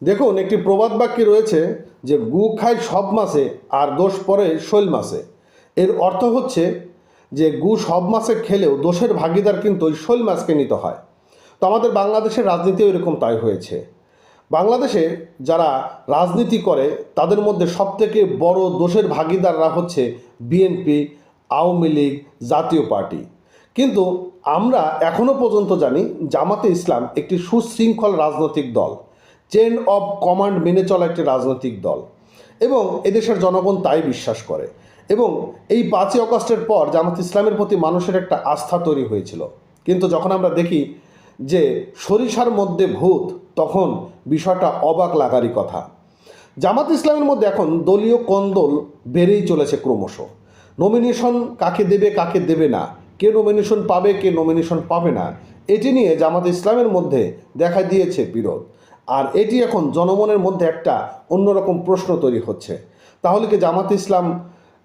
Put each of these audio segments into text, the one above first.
দেখুন, একটি প্রবাদ বাক্যে রয়েছে যে গু খায় সব মাছে আর দোষ পড়ে শৈল মাছে। এর অর্থ হচ্ছে যে গু সব মাছে খেলেও দোষের ভাগিদার কিন্তু ওই শৈল মাছকে নিতে হয়। তো আমাদের বাংলাদেশের রাজনীতিও এরকম তাই হয়েছে। বাংলাদেশে যারা রাজনীতি করে তাদের মধ্যে সবথেকে বড় দোষের ভাগিদাররা হচ্ছে বিএনপি, আওয়ামী লীগ, জাতীয় পার্টি। কিন্তু আমরা এখনও পর্যন্ত জানি জামাতে ইসলাম একটি সুশৃঙ্খল রাজনৈতিক দল, চেন অব কমান্ড মেনে চলা একটি রাজনৈতিক দল, এবং এদেশের জনগণ তাই বিশ্বাস করে। এবং এই 5ই অগস্টের পর জামাত ইসলামের প্রতি মানুষের একটা আস্থা তৈরি হয়েছিল। কিন্তু যখন আমরা দেখি যে সরিষার মধ্যে ভূত, তখন বিষয়টা অবাক লাগারই কথা। জামাত ইসলামের মধ্যে এখন দলীয় কোন্দল বেড়েই চলেছে ক্রমশ। নমিনেশন কাকে দেবে কাকে দেবে না, কে নমিনেশন পাবে কে নমিনেশন পাবে না, এটি নিয়ে জামাত ইসলামের মধ্যে দেখা দিয়েছে বিরোধ। আর এটি এখন জনমনের মধ্যে একটা অন্যরকম প্রশ্ন তৈরি হচ্ছে। তাহলে কি জামাত ইসলাম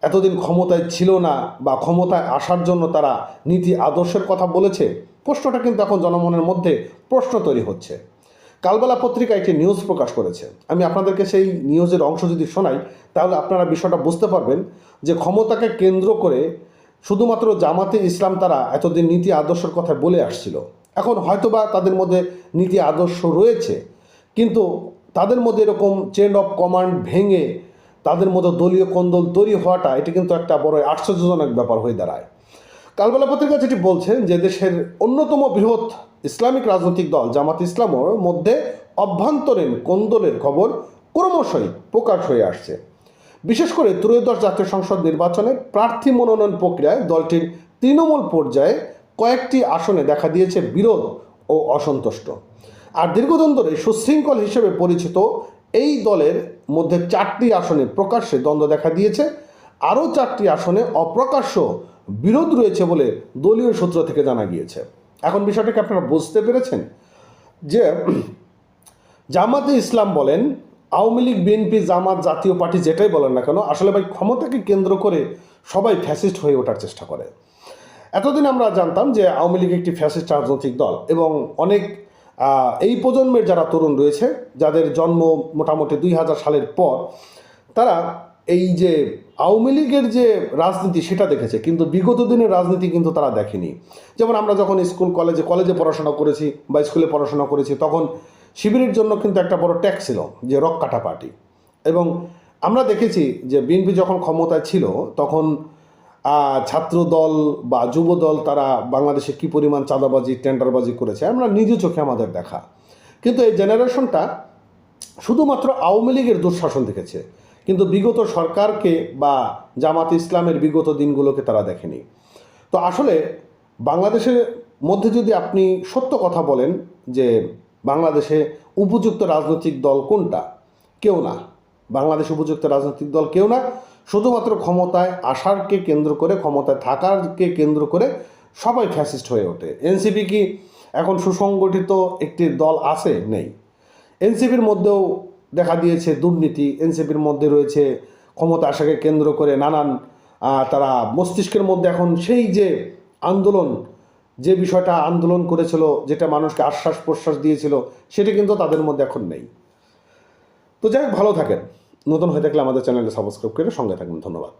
এতদিন ক্ষমতায় ছিল না, বা ক্ষমতায় আসার জন্য তারা নীতি আদর্শের কথা বলেছে? প্রশ্নটা কিন্তু এখন জনমনের মধ্যে প্রশ্ন তৈরি হচ্ছে। কালবেলা পত্রিকা একটি নিউজ প্রকাশ করেছে। আমি আপনাদেরকে সেই নিউজের অংশ যদি শোনাই, তাহলে আপনারা বিষয়টা বুঝতে পারবেন যে ক্ষমতাকে কেন্দ্র করে শুধুমাত্র জামাতে ইসলাম তারা এতদিন নীতি আদর্শের কথা বলে আসছিল। এখন হয়তোবা তাদের মধ্যে নীতি আদর্শ রয়েছে, কিন্তু তাদের মধ্যে এরকম চেন অফ কমান্ড ভেঙে তাদের মধ্যে দলীয় কোন্দল তৈরি হওয়াটা, এটি কিন্তু একটা বড় আশ্চর্যজনক ব্যাপার হয়ে দাঁড়ায়। কালবেলা পত্রিকা যেটি বলছেন যে দেশের অন্যতম বৃহৎ ইসলামিক রাজনৈতিক দল জামাত ইসলামের মধ্যে অভ্যন্তরীণ কোন্দলের খবর ক্রমশই প্রকাশ হয়ে আসছে। বিশেষ করে ত্রয়োদশ জাতীয় সংসদ নির্বাচনে প্রার্থী মনোনয়ন প্রক্রিয়ায় দলটির তৃণমূল পর্যায়ে কয়েকটি আসনে দেখা দিয়েছে বিরোধ ও অসন্তুষ্ট। আর দীর্ঘদিন ধরে সুশৃঙ্খল হিসেবে পরিচিত এই দলের মধ্যে 4টি আসনে প্রকাশ্যে দ্বন্দ্ব দেখা দিয়েছে, আরও 4টি আসনে অপ্রকাশ্য বিরোধ রয়েছে বলে দলীয় সূত্র থেকে জানা গিয়েছে। এখন বিষয়টাকে আপনারা বুঝতে পেরেছেন যে জামাতে ইসলাম বলেন, আওয়ামী লীগ, বিএনপি, জামাত, জাতীয় পার্টি যেটাই বলেন না কেন, আসলে ভাই ক্ষমতাকে কেন্দ্র করে সবাই ফ্যাসিস্ট হয়ে ওঠার চেষ্টা করে। এতদিন আমরা জানতাম যে আওয়ামী লীগ একটি ফ্যাসিস্ট রাজনৈতিক দল, এবং অনেক এই প্রজন্মের যারা তরুণ রয়েছে, যাদের জন্ম মোটামুটি 2000 সালের পর, তারা এই যে আওয়ামী লীগের যে রাজনীতি সেটা দেখেছে, কিন্তু বিগত দিনের রাজনীতি কিন্তু তারা দেখেনি। যেমন আমরা যখন স্কুল কলেজে পড়াশোনা করেছি বা স্কুলে পড়াশোনা করেছি, তখন শিবিরের জন্য কিন্তু একটা বড় ট্যাক্স ছিল যে রক কাটা পার্টি। এবং আমরা দেখেছি যে বিএনপি যখন ক্ষমতায় ছিল, তখন ছাত্র দল বা যুব দল তারা বাংলাদেশে কী পরিমাণ চাঁদাবাজি, টেন্ডারবাজি করেছে আমরা নিজ চোখে আমাদের দেখা। কিন্তু এই জেনারেশনটা শুধুমাত্র আওয়ামী লীগের দুঃশাসন দেখেছে, কিন্তু বিগত সরকারকে বা জামাত ইসলামের বিগত দিনগুলোকে তারা দেখেনি। তো আসলে বাংলাদেশের মধ্যে যদি আপনি সত্য কথা বলেন যে বাংলাদেশে উপযুক্ত রাজনৈতিক দল কোনটা, কেউ না। বাংলাদেশ উপযুক্ত রাজনৈতিক দল কেউ না। শুধুমাত্র ক্ষমতায় আসারকে কেন্দ্র করে, ক্ষমতায় থাকারকে কেন্দ্র করে সবাই ফ্যাসিস্ট হয়ে ওঠে। এনসিপি কি এখন সুসংগঠিত একটি দল আছে? নেই। এনসিপির মধ্যেও দেখা দিয়েছে দুর্নীতি, এনসিপির মধ্যে রয়েছে ক্ষমতা আসাকে কেন্দ্র করে নানান তারা মস্তিষ্কের মধ্যে এখন সেই যে আন্দোলন, যে বিষয়টা আন্দোলন করেছিল, যেটা মানুষকে আশ্বাস প্রশ্বাস দিয়েছিল, সেটা কিন্তু তাদের মধ্যে এখন নেই। তো যাই হোক, ভালো থাকেন। নতুন হয়ে থাকলে আমাদের চ্যানেলটা সাবস্ক্রাইব করে সঙ্গে থাকবেন। ধন্যবাদ।